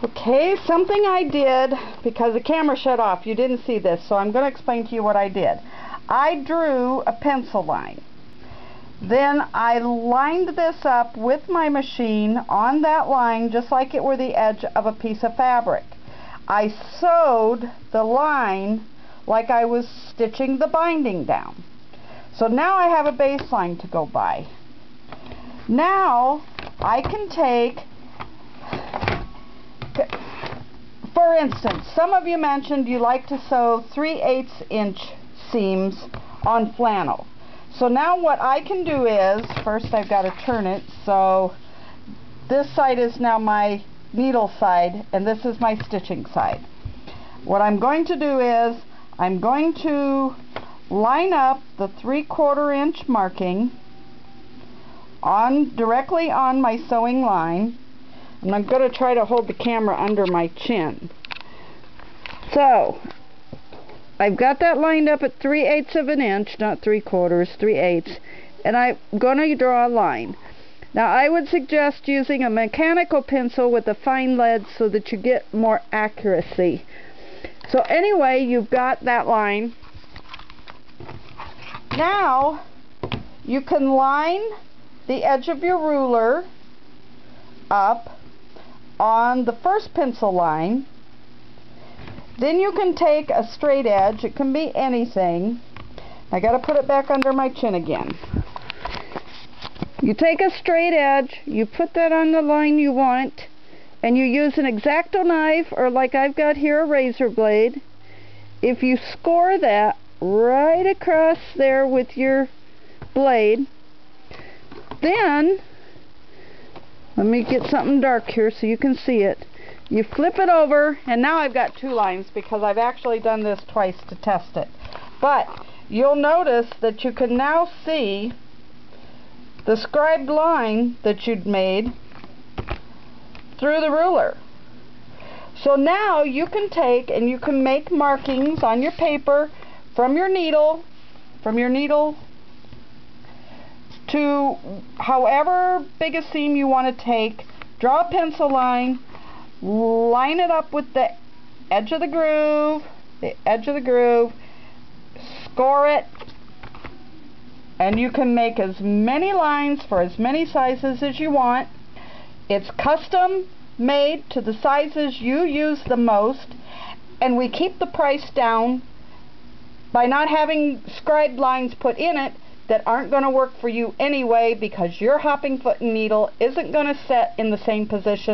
Okay, something I did, because the camera shut off, you didn't see this, so I'm going to explain to you what I did. I drew a pencil line. Then I lined this up with my machine on that line just like it were the edge of a piece of fabric. I sewed the line like I was stitching the binding down. So now I have a baseline to go by. Now I can take, for instance, some of you mentioned you like to sew 3/8 inch seams on flannel. So now what I can do is, first I've got to turn it, so this side is now my needle side and this is my stitching side. What I'm going to do is I'm going to line up the 3/4 inch marking directly on my sewing line, and I'm going to try to hold the camera under my chin. So I've got that lined up at 3/8 of an inch, not 3/4, 3/8, and I'm going to draw a line. Now I would suggest using a mechanical pencil with a fine lead so that you get more accuracy. So anyway, you've got that line. Now you can line the edge of your ruler up on the first pencil line. Then you can take a straight edge, it can be anything. I got to put it back under my chin again. You take a straight edge, you put that on the line you want, and you use an X-Acto knife, or like I've got here, a razor blade. If you score that right across there with your blade, then, let me get something dark here so you can see it. You flip it over, and now I've got two lines because I've actually done this twice to test it. But you'll notice that you can now see the scribed line that you'd made through the ruler. So now you can take and you can make markings on your paper from your needle to however big a seam you want to take. Draw a pencil line, line it up with the edge of the groove, score it, and you can make as many lines for as many sizes as you want. It's custom made to the sizes you use the most, and we keep the price down by not having scribed lines put in it that aren't going to work for you anyway, because your hopping foot and needle isn't going to set in the same position